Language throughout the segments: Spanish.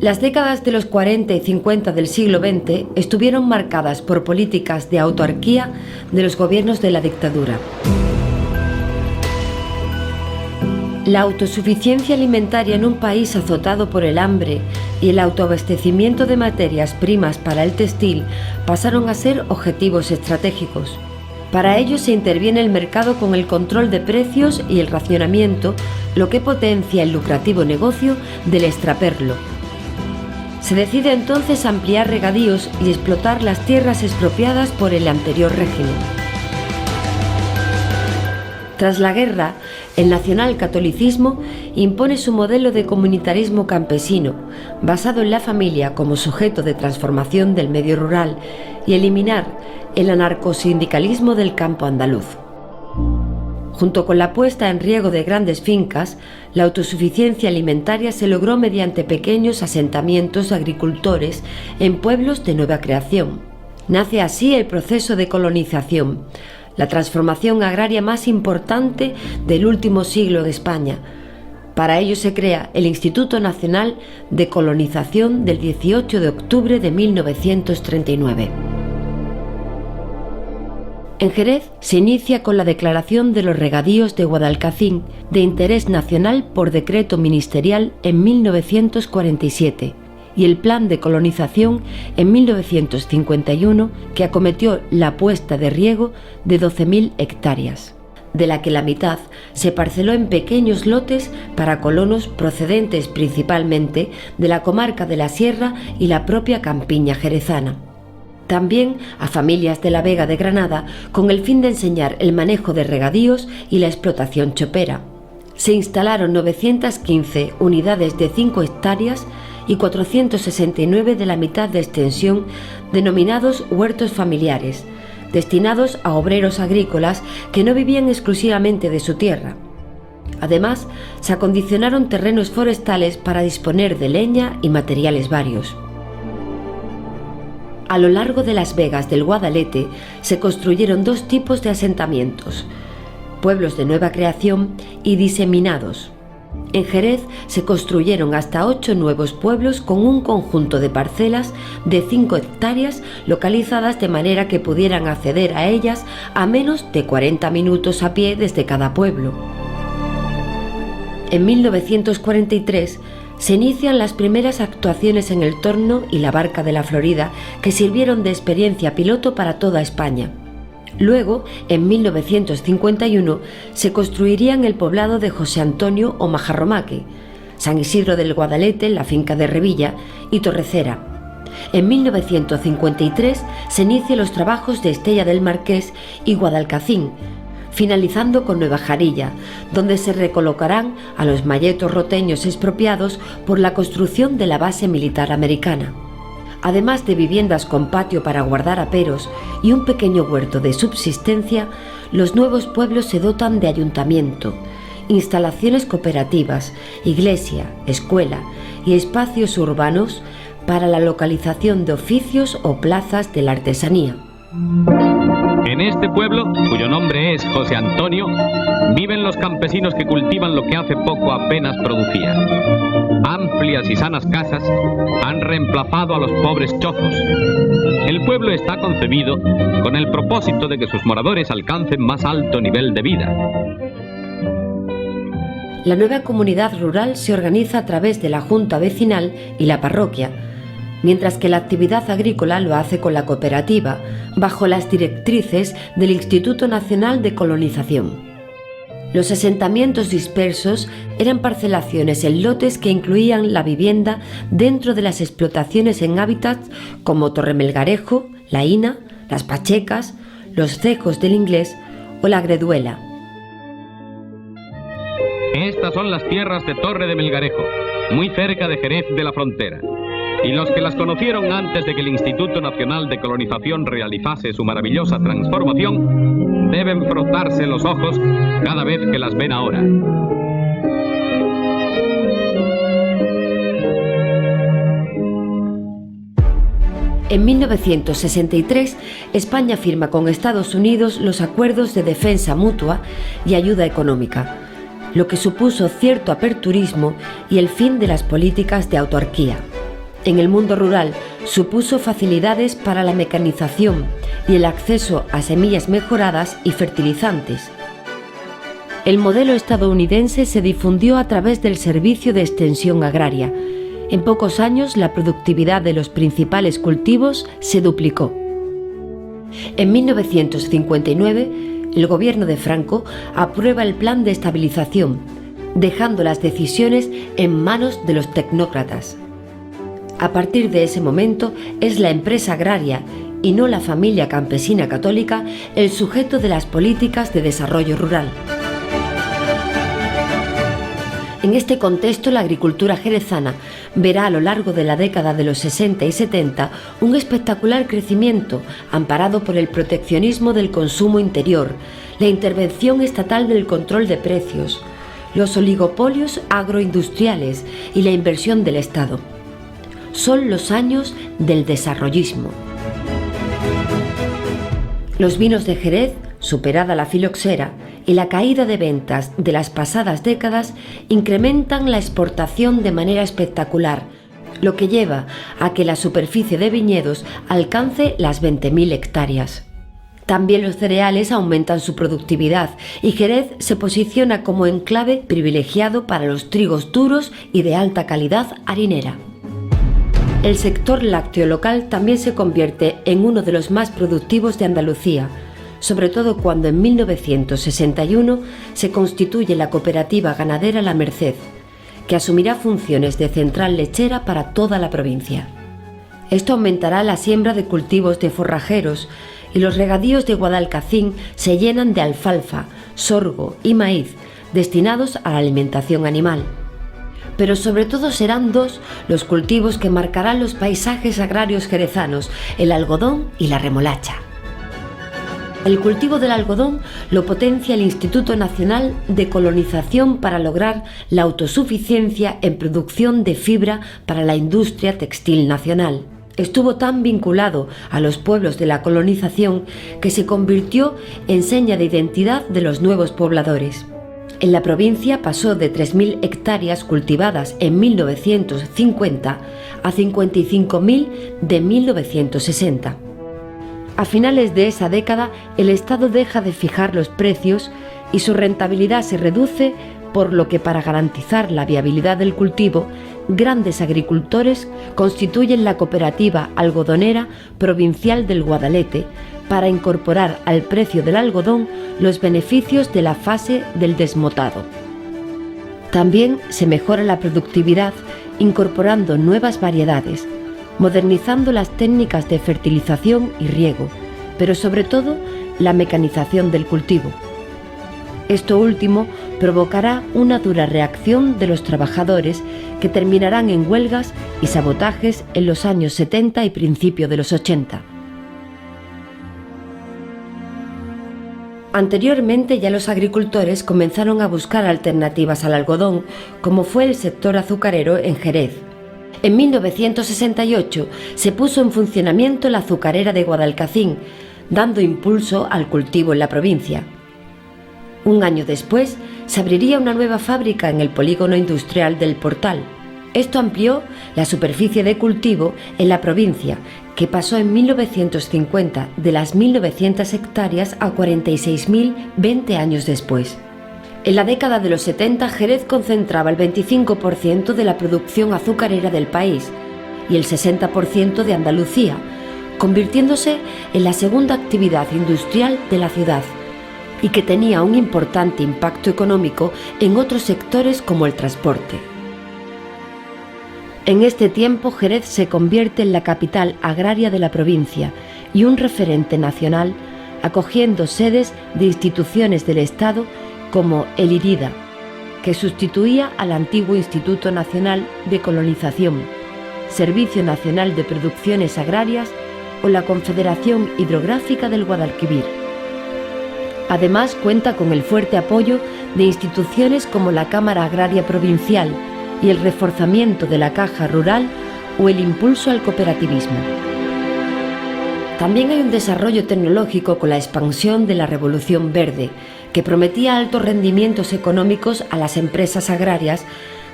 Las décadas de los 40 y 50 del siglo XX estuvieron marcadas por políticas de autarquía de los gobiernos de la dictadura. La autosuficiencia alimentaria en un país azotado por el hambre y el autoabastecimiento de materias primas para el textil pasaron a ser objetivos estratégicos. Para ello se interviene el mercado con el control de precios y el racionamiento, lo que potencia el lucrativo negocio del extraperlo. Se decide entonces ampliar regadíos y explotar las tierras expropiadas por el anterior régimen. Tras la guerra, el nacionalcatolicismo impone su modelo de comunitarismo campesino, basado en la familia como sujeto de transformación del medio rural y eliminar el anarcosindicalismo del campo andaluz. Junto con la puesta en riego de grandes fincas, la autosuficiencia alimentaria se logró mediante pequeños asentamientos de agricultores en pueblos de nueva creación. Nace así el proceso de colonización, la transformación agraria más importante del último siglo en España. Para ello se crea el Instituto Nacional de Colonización del 18 de octubre de 1939. En Jerez se inicia con la declaración de los regadíos de Guadalcacín de interés nacional por decreto ministerial en 1947 y el plan de colonización en 1951 que acometió la puesta de riego de 12.000 hectáreas, de la que la mitad se parceló en pequeños lotes para colonos procedentes principalmente de la comarca de la Sierra y la propia campiña jerezana. También a familias de la Vega de Granada con el fin de enseñar el manejo de regadíos y la explotación chopera. Se instalaron 915 unidades de 5 hectáreas y 469 de la mitad de extensión denominados huertos familiares, destinados a obreros agrícolas que no vivían exclusivamente de su tierra. Además, se acondicionaron terrenos forestales para disponer de leña y materiales varios. A lo largo de las vegas del Guadalete se construyeron dos tipos de asentamientos: pueblos de nueva creación y diseminados. En Jerez se construyeron hasta 8 nuevos pueblos con un conjunto de parcelas de 5 hectáreas localizadas de manera que pudieran acceder a ellas a menos de 40 minutos a pie desde cada pueblo. En 1943 se inician las primeras actuaciones en el Torno y la Barca de la Florida, que sirvieron de experiencia piloto para toda España. Luego, en 1951, se construirían el poblado de José Antonio o Majarromaque, San Isidro del Guadalete, la finca de Revilla y Torrecera. En 1953 se inician los trabajos de Estella del Marqués y Guadalcacín, finalizando con Nueva Jarilla, donde se recolocarán a los mayetos roteños expropiados por la construcción de la base militar americana. Además de viviendas con patio para guardar aperos y un pequeño huerto de subsistencia, los nuevos pueblos se dotan de ayuntamiento, instalaciones cooperativas, iglesia, escuela y espacios urbanos para la localización de oficios o plazas de la artesanía. En este pueblo, cuyo nombre es José Antonio, viven los campesinos que cultivan lo que hace poco apenas producían. Amplias y sanas casas han reemplazado a los pobres chozos. El pueblo está concebido con el propósito de que sus moradores alcancen más alto nivel de vida. La nueva comunidad rural se organiza a través de la Junta Vecinal y la parroquia, mientras que la actividad agrícola lo hace con la cooperativa, bajo las directrices del Instituto Nacional de Colonización. Los asentamientos dispersos eran parcelaciones en lotes que incluían la vivienda dentro de las explotaciones en hábitats como Torremelgarejo, La Ina, Las Pachecas, Los Cejos del Inglés o La Greduela. Estas son las tierras de Torre de Melgarejo, muy cerca de Jerez de la Frontera. Y los que las conocieron antes de que el Instituto Nacional de Colonización realizase su maravillosa transformación, deben frotarse los ojos cada vez que las ven ahora. En 1963, España firma con Estados Unidos los acuerdos de defensa mutua y ayuda económica, lo que supuso cierto aperturismo y el fin de las políticas de autarquía. En el mundo rural supuso facilidades para la mecanización y el acceso a semillas mejoradas y fertilizantes. El modelo estadounidense se difundió a través del Servicio de Extensión Agraria. En pocos años la productividad de los principales cultivos se duplicó. En 1959, el gobierno de Franco aprueba el Plan de Estabilización, dejando las decisiones en manos de los tecnócratas. A partir de ese momento es la empresa agraria y no la familia campesina católica el sujeto de las políticas de desarrollo rural. En este contexto, la agricultura jerezana verá a lo largo de la década de los 60 y 70 un espectacular crecimiento amparado por el proteccionismo del consumo interior, la intervención estatal del control de precios, los oligopolios agroindustriales y la inversión del Estado. Son los años del desarrollismo. Los vinos de Jerez, superada la filoxera, y la caída de ventas de las pasadas décadas incrementan la exportación de manera espectacular, lo que lleva a que la superficie de viñedos alcance las 20.000 hectáreas. También los cereales aumentan su productividad y Jerez se posiciona como enclave privilegiado para los trigos duros y de alta calidad harinera. El sector lácteo local también se convierte en uno de los más productivos de Andalucía, sobre todo cuando en 1961 se constituye la cooperativa ganadera La Merced, que asumirá funciones de central lechera para toda la provincia. Esto aumentará la siembra de cultivos de forrajeros y los regadíos de Guadalcacín se llenan de alfalfa, sorgo y maíz destinados a la alimentación animal. Pero sobre todo serán dos los cultivos que marcarán los paisajes agrarios jerezanos, el algodón y la remolacha. El cultivo del algodón lo potencia el Instituto Nacional de Colonización para lograr la autosuficiencia en producción de fibra para la industria textil nacional. Estuvo tan vinculado a los pueblos de la colonización que se convirtió en seña de identidad de los nuevos pobladores. En la provincia pasó de 3.000 hectáreas cultivadas en 1950 a 55.000 de 1960. A finales de esa década, el Estado deja de fijar los precios y su rentabilidad se reduce, por lo que para garantizar la viabilidad del cultivo, grandes agricultores constituyen la Cooperativa Algodonera Provincial del Guadalete para incorporar al precio del algodón los beneficios de la fase del desmotado. También se mejora la productividad incorporando nuevas variedades, modernizando las técnicas de fertilización y riego, pero sobre todo la mecanización del cultivo. Esto último provocará una dura reacción de los trabajadores que terminarán en huelgas y sabotajes en los años 70 y principio de los 80. Anteriormente ya los agricultores comenzaron a buscar alternativas al algodón, como fue el sector azucarero en Jerez. En 1968 se puso en funcionamiento la azucarera de Guadalcacín, dando impulso al cultivo en la provincia. Un año después se abriría una nueva fábrica en el polígono industrial del Portal. Esto amplió la superficie de cultivo en la provincia, que pasó en 1950 de las 1.900 hectáreas a 46.000 20 años después. En la década de los 70, Jerez concentraba el 25% de la producción azucarera del país y el 60% de Andalucía, convirtiéndose en la segunda actividad industrial de la ciudad y que tenía un importante impacto económico en otros sectores como el transporte. En este tiempo, Jerez se convierte en la capital agraria de la provincia y un referente nacional, acogiendo sedes de instituciones del Estado como el IRIDA, que sustituía al antiguo Instituto Nacional de Colonización, Servicio Nacional de Producciones Agrarias o la Confederación Hidrográfica del Guadalquivir. Además, cuenta con el fuerte apoyo de instituciones como la Cámara Agraria Provincial y el reforzamiento de la Caja Rural o el impulso al cooperativismo. También hay un desarrollo tecnológico con la expansión de la Revolución Verde, que prometía altos rendimientos económicos a las empresas agrarias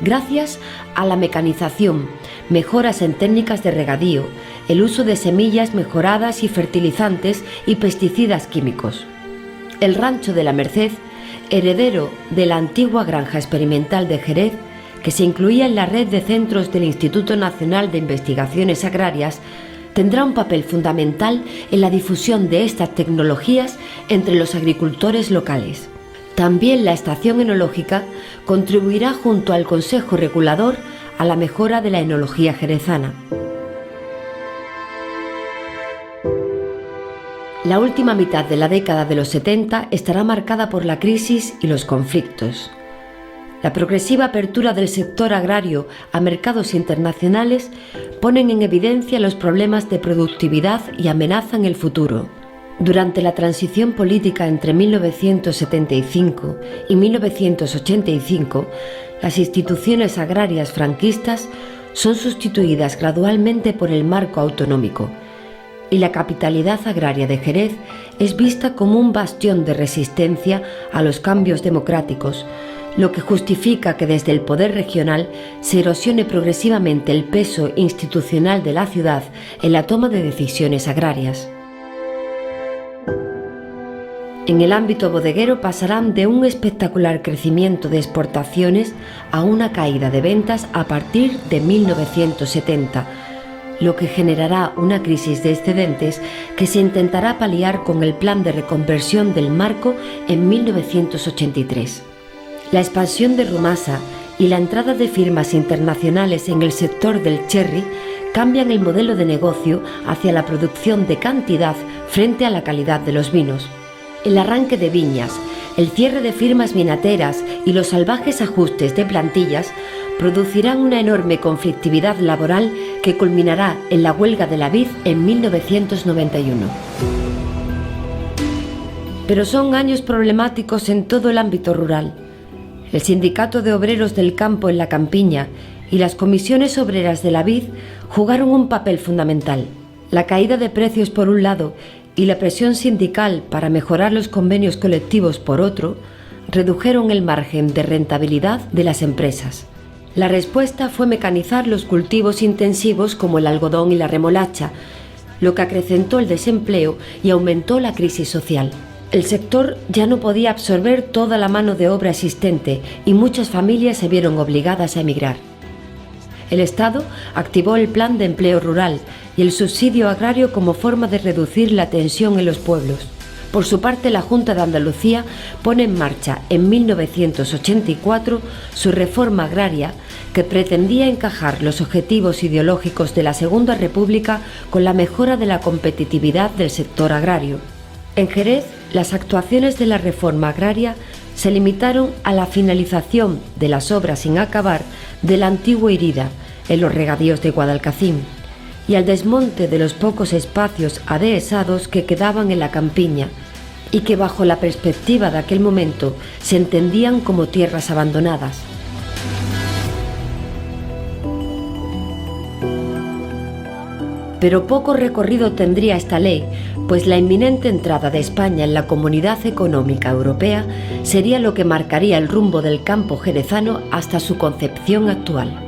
gracias a la mecanización, mejoras en técnicas de regadío, el uso de semillas mejoradas y fertilizantes y pesticidas químicos. El rancho de la Merced, heredero de la antigua granja experimental de Jerez, que se incluía en la red de centros del Instituto Nacional de Investigaciones Agrarias, tendrá un papel fundamental en la difusión de estas tecnologías entre los agricultores locales. También la estación enológica contribuirá junto al Consejo Regulador a la mejora de la enología jerezana. La última mitad de la década de los 70 estará marcada por la crisis y los conflictos. La progresiva apertura del sector agrario a mercados internacionales ponen en evidencia los problemas de productividad y amenazan el futuro. Durante la transición política entre 1975 y 1985, las instituciones agrarias franquistas son sustituidas gradualmente por el marco autonómico, y la capitalidad agraria de Jerez es vista como un bastión de resistencia a los cambios democráticos, lo que justifica que desde el poder regional se erosione progresivamente el peso institucional de la ciudad en la toma de decisiones agrarias. En el ámbito bodeguero pasarán de un espectacular crecimiento de exportaciones a una caída de ventas a partir de 1970, lo que generará una crisis de excedentes que se intentará paliar con el plan de reconversión del marco en 1983. La expansión de Rumasa y la entrada de firmas internacionales en el sector del cherry cambian el modelo de negocio hacia la producción de cantidad frente a la calidad de los vinos. El arranque de viñas, el cierre de firmas vinateras y los salvajes ajustes de plantillas producirán una enorme conflictividad laboral que culminará en la huelga de la vid en 1991. Pero son años problemáticos en todo el ámbito rural. El Sindicato de Obreros del Campo en la Campiña y las comisiones obreras de la vid jugaron un papel fundamental. La caída de precios por un lado y la presión sindical para mejorar los convenios colectivos por otro, redujeron el margen de rentabilidad de las empresas. La respuesta fue mecanizar los cultivos intensivos como el algodón y la remolacha, lo que acrecentó el desempleo y aumentó la crisis social. El sector ya no podía absorber toda la mano de obra existente y muchas familias se vieron obligadas a emigrar. El Estado activó el Plan de Empleo Rural y el subsidio agrario como forma de reducir la tensión en los pueblos. Por su parte, la Junta de Andalucía pone en marcha en 1984 su reforma agraria que pretendía encajar los objetivos ideológicos de la Segunda República con la mejora de la competitividad del sector agrario. En Jerez, las actuaciones de la reforma agraria se limitaron a la finalización de las obras sin acabar de la antigua Irida en los regadíos de Guadalcacín y al desmonte de los pocos espacios adehesados que quedaban en la campiña y que bajo la perspectiva de aquel momento se entendían como tierras abandonadas. Pero poco recorrido tendría esta ley, pues la inminente entrada de España en la Comunidad Económica Europea sería lo que marcaría el rumbo del campo jerezano hasta su concepción actual.